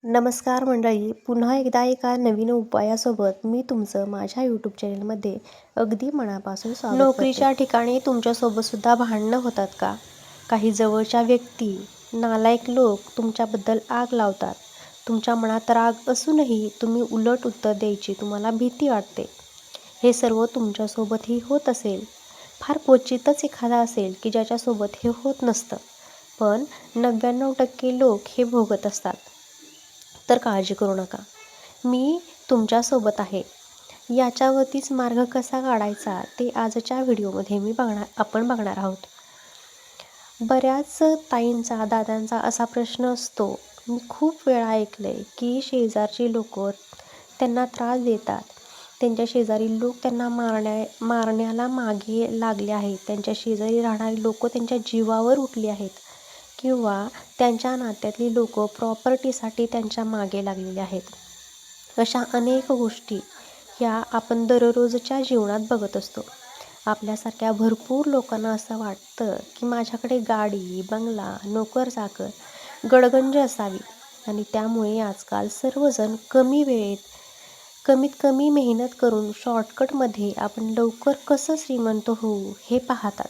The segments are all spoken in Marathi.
नमस्कार मंडळी, पुन्हा एकदा एका नवीन उपायासोबत मी तुमचं माझ्या यूट्यूब चॅनलमध्ये अगदी मनापासून स्वागत करते. नोकरीच्या ठिकाणी तुमच्यासोबतसुद्धा भांडणं होतात का? काही जवळच्या व्यक्ती, नालायक लोक तुमच्याबद्दल आग लावतात. तुमच्या मनात राग असूनही तुम्ही उलट उत्तर द्यायची तुम्हाला भीती वाटते. हे सर्व तुमच्यासोबतही होत असेल. फार क्वचितच एखादा असेल की ज्याच्यासोबत हे होत नसतं, पण 99% लोक हे भोगत असतात. तर काळजी करू नका, मी तुमच्यासोबत आहे. याच्यावरतीच मार्ग कसा काढायचा ते आजच्या व्हिडिओमध्ये आपण बघणार आहोत. बऱ्याच ताईंचा, दादांचा असा प्रश्न असतो, मी खूप वेळा ऐकलंय की शेजारची लोक त्यांना त्रास देतात. त्यांच्या शेजारी लोक त्यांना मारण्याला मागे लागले आहेत. त्यांच्या शेजारी राहणारी लोक त्यांच्या जीवावर उठली आहेत किंवा त्यांच्या नात्यातली लोक प्रॉपर्टीसाठी त्यांच्या मागे लागलेली आहेत. अशा अनेक गोष्टी ह्या आपण दररोजच्या जीवनात बघत असतो. आपल्यासारख्या भरपूर लोकांना असं वाटतं की माझ्याकडे गाडी, बंगला, नोकर-चाकर, गडगंज असावी आणि त्यामुळे आजकाल सर्वजण कमी वेळेत कमीत कमी मेहनत करून शॉर्टकटमध्ये आपण लवकर कसं श्रीमंत होऊ हे पाहतात.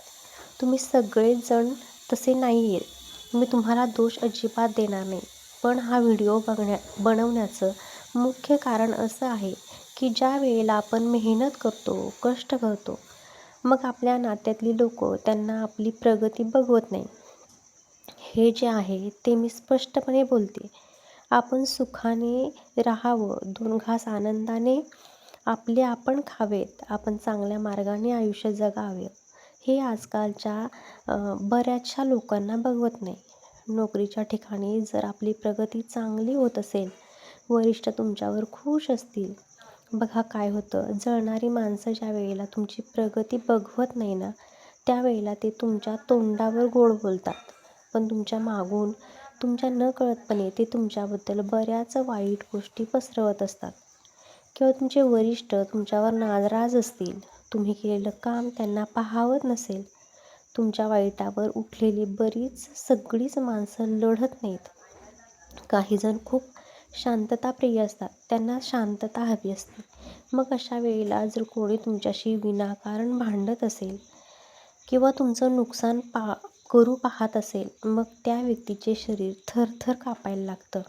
तुम्ही सगळेच जण तसे नाही आहेत. मी तुम्हाला दोष अजिबात देणार नाही, पण हा व्हिडिओ बनवण्याचं मुख्य कारण असं आहे की ज्या वेळेला आपण मेहनत करतो, कष्ट करतो, मग आपल्या नात्यातली लोक त्यांना आपली प्रगती बघवत नाही. हे जे आहे ते मी स्पष्टपणे बोलते. आपण सुखाने राहावं, 2 घास आनंदाने आपले आपण खावेत, आपण चांगल्या मार्गाने आयुष्य जगावे, हे आजकालच्या बऱ्याचशा लोकांना बघवत नाही. नोकरीच्या ठिकाणी जर आपली प्रगती चांगली होत असेल, वरिष्ठ तुमच्यावर खुश असतील, बघा काय होतं, जळणारी माणसं ज्या वेळेला तुमची प्रगती बघवत नाही ना, त्यावेळेला ते तुमच्या तोंडावर गोड बोलतात, पण तुमच्या मागून तुमच्या नकळतपणे ते तुमच्याबद्दल बऱ्याच वाईट गोष्टी पसरवत असतात. किंवा तुमचे वरिष्ठ तुमच्यावर नाराज असतील, तुम्ही केलेलं काम त्यांना पाहावत नसेल. तुमच्या वाईटावर उठलेली सगळीच माणसं लढत नाहीत. काहीजण खूप शांतताप्रिय असतात, त्यांना शांतता हवी असते. मग अशा वेळेला जर कोणी तुमच्याशी विनाकारण भांडत असेल किंवा तुमचं नुकसान करू पाहत असेल, मग त्या व्यक्तीचे शरीर थरथर कापायला लागतं.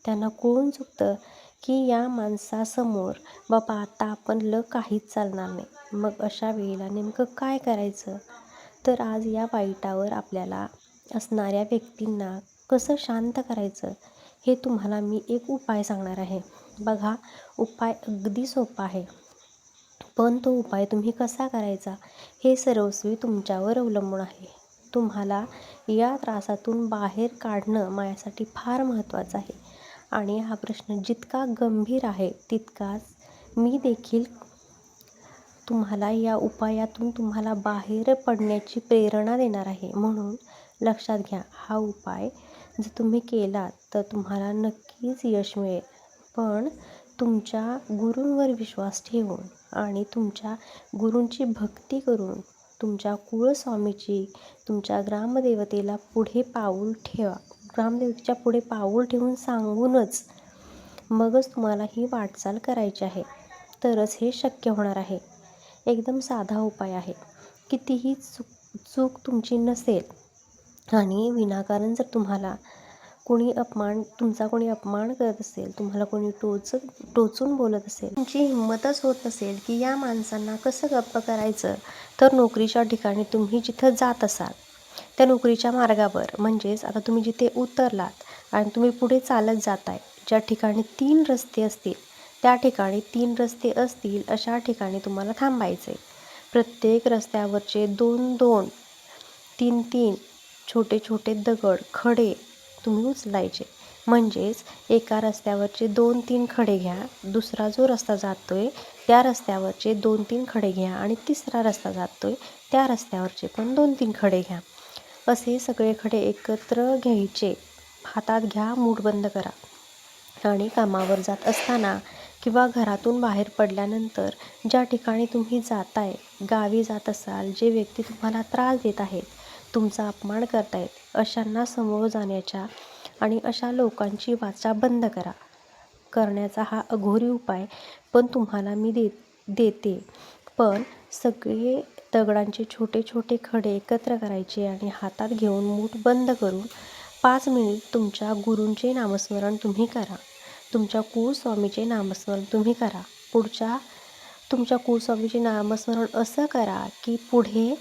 त्यांना कळून चुकतं की या माणसासमोर बाबा आता आपलं काहीच चालणार नाही. मग अशा वेळेला नेमकं काय करायचं? तर आज या वाईटावर आपल्याला असणाऱ्या व्यक्तींना कसं शांत करायचं हे तुम्हाला मी एक उपाय सांगणार आहे. बघा, उपाय अगदी सोपा आहे, पण तो उपाय तुम्ही कसा करायचा हे सर्वस्वी तुमच्यावर अवलंबून आहे. तुम्हाला या त्रासातून बाहेर काढणं माझ्यासाठी फार महत्त्वाचं आहे आणि हा प्रश्न जितका गंभीर आहे तितकाच मी देखील तुम्हाला या उपायातून तुम्हाला बाहेर पडण्याची प्रेरणा देणार आहे. म्हणून लक्षात घ्या, हा उपाय जर तुम्ही केलात तर तुम्हाला नक्कीच यश मिळेल. पण तुमच्या गुरूंवर विश्वास ठेवून आणि तुमच्या गुरूंची भक्ती करून, तुमच्या कुळस्वामीची, तुमच्या ग्रामदेवतेला पुढे पाऊल ठेवा. ग्रामदेवतेच्या पुढे पाऊल ठेवून सांगूनच मगच तुम्हाला ही वाटचाल करायची आहे, तरच हे शक्य होणार आहे. एकदम साधा उपाय आहे. कितीही चूक तुमची नसेल आणि विनाकारण जर तुमचा कोणी अपमान करत असेल, तुम्हाला कोणी टोचून बोलत असेल, तुमची हिंमतच होत नसेल की या माणसांना कसं गप्प करायचं, तर नोकरीच्या ठिकाणी तुम्ही जिथं जात असाल त्या नोकरीच्या मार्गावर, म्हणजेच आता तुम्ही जिथे उतरलात आणि तुम्ही पुढे चालत जाताय, ज्या ठिकाणी 3 रस्ते असतील त्या ठिकाणी 3 रस्ते असतील अशा ठिकाणी तुम्हाला थांबायचे. प्रत्येक रस्त्यावरचे 2-2, 3-3 छोटे छोटे दगड, खडे तुम्ही उचलायचे. म्हणजेच एका रस्त्यावरचे 2-3 खडे घ्या, दुसरा जो रस्ता जातोय त्या रस्त्यावरचे 2-3 खडे घ्या आणि तिसरा रस्ता जातोय त्या रस्त्यावरचे पण 2-3 खडे घ्या. असे सगळे खडे एकत्र घ्यायचे. हातात घ्या, मूठ बंद करा आणि कामावर जात असताना किंवा घरातून बाहेर पडल्यानंतर ज्या ठिकाणी तुम्ही जाताय, गावी जात असाल, जे व्यक्ती तुम्हाला त्रास देत आहेत, तुमचा अपमान करतायत, अशांना समोर जाण्याच्या आणि अशा लोकांची वाचा बंद करण्याचा हा अघोरी उपाय पण तुम्हाला मी देते. पण सगळे दगडांचे छोटे छोटे खडे एकत्र करायचे आणि हातात घेऊन मूठ बंद करून 5 मिनिट तुमच्या गुरूंचे नामस्मरण तुम्ही करा. तुमच्या कुलस्वामीचे नामस्मरण तुम्ही करा. तुमच्या कुलस्वामीचे नामस्मरण असं करा की पुढे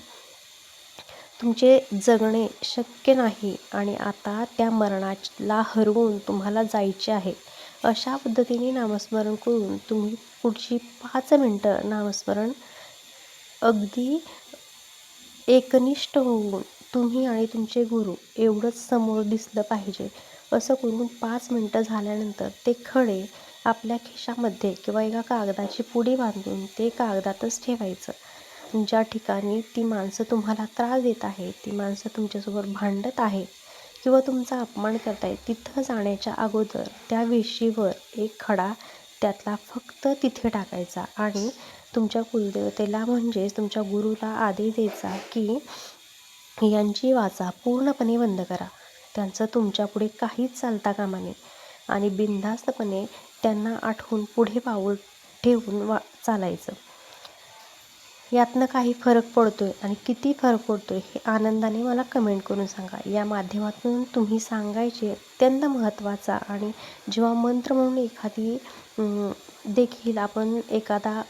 तुमचे जगणे शक्य नाही आणि आता त्या मरणाला हरवून तुम्हाला जायचे आहे. अशा पद्धतीने नामस्मरण करून तुम्ही पुढची 5 मिनिटं नामस्मरण अगदी एकनिष्ठ होऊन तुम्ही आणि तुमचे गुरु एवढंच समोर दिसलं पाहिजे. असं करून 5 मिनिटं झाल्यानंतर ते खडे आपल्या खिशामध्ये किंवा एका कागदाची पुडी बांधून ते कागदातच ठेवायचं. ज्या ठिकाणी ती माणसं तुम्हाला त्रास देत आहे, ती माणसं तुमच्यासोबत भांडत आहे किंवा तुमचा अपमान करत आहे, तिथं जाण्याच्या अगोदर त्या वेशीवर एक खडा त्यातला फक्त तिथे टाकायचा आणि तुमच्या कुलदेवतेला म्हणजेच तुमच्या गुरुला आदेश द्यायचा की यांची वाचा पूर्णपणे बंद करा. त्यांचं तुमच्यापुढे काहीच चालता कामा नये आणि बिनधास्तपणे त्यांना आठवून पुढे पाऊल ठेवून चालायचं. यातनं काही फरक पडतोय आणि किती फरक पडतोय हे आनंदाने मला कमेंट करून सांगा. या माध्यमातून तुम्ही सांगायचे अत्यंत महत्त्वाचा आणि जेव्हा मंत्र म्हणून देखील आपण एखादा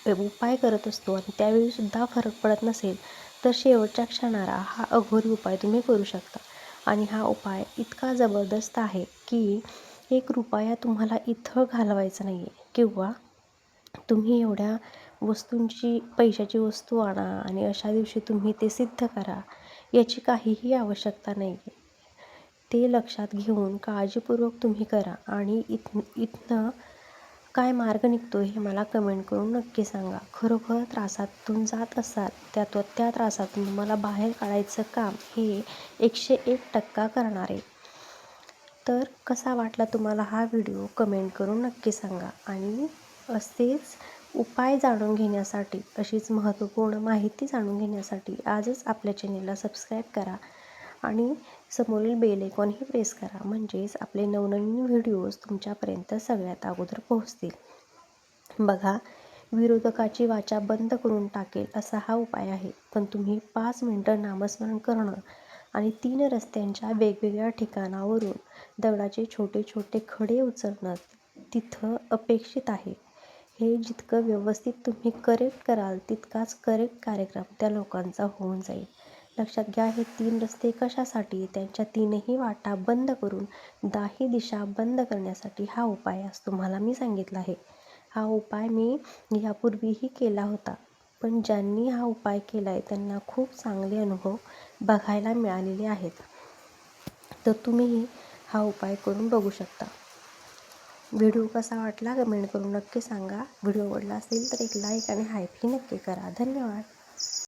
उपाय करत असतो आणि त्यावेळीसुद्धा फरक पडत नसेल तर शेवटच्या क्षणाला हा अघोरी उपाय तुम्ही करू शकता. आणि हा उपाय इतका जबरदस्त आहे की 1 रुपया तुम्हाला इथं घालवायचा नाही आहे किंवा तुम्ही एवढ्या पैशाची वस्तू आणा आणि अशा दिवशी तुम्ही ते सिद्ध करा याची काहीही आवश्यकता नाही आहे. ते लक्षात घेऊन काळजीपूर्वक तुम्ही करा आणि इथनं काय मार्ग निघतो हे मला कमेंट करून नक्की सांगा. खरोखर त्रासातून जात असाल त्या त्रासातून तुम्हाला बाहेर काढायचं काम हे 101% करणार आहे. तर कसा वाटला तुम्हाला हा व्हिडिओ कमेंट करून नक्की सांगा. आणि असेच उपाय जाणून घेण्यासाठी, अशीच महत्त्वपूर्ण माहिती जाणून घेण्यासाठी आजच आपल्या चॅनेलला सबस्क्राईब करा आणि समोरील बेल आयकॉनही प्रेस करा. म्हणजेच आपले नवनवीन व्हिडिओज तुमच्यापर्यंत सगळ्यात अगोदर पोहोचतील. बघा, विरोधकाची वाचा बंद करून टाकेल असा हा उपाय आहे. पण तुम्ही 5 मिनिटं नामस्मरण करणं आणि 3 रस्त्यांच्या वेगवेगळ्या ठिकाणावरून दगडाचे छोटे छोटे खडे उचलणं तिथं अपेक्षित आहे. हे जितकं व्यवस्थित तुम्ही करेक्ट कराल तितकाच करेक्ट कार्यक्रम त्या लोकांचा होऊन जाईल. लक्षात घ्या, हे 3 रस्ते कशासाठी? त्यांच्या 3ही वाटा बंद करून 10ही दिशा बंद करण्यासाठी हा उपाय आज तुम्हाला मी सांगितला आहे. हा उपाय मी यापूर्वीही केला होता, पण ज्यांनी हा उपाय केला आहे त्यांना खूप चांगले अनुभव बघायला मिळालेले आहेत. तर तुम्हीही हा उपाय करून बघू शकता. व्हिडिओ कसा वाटला कमेंट करून नक्की सांगा. व्हिडिओ आवडला असेल तर एक लाईक आणि हाईपही नक्की करा. धन्यवाद.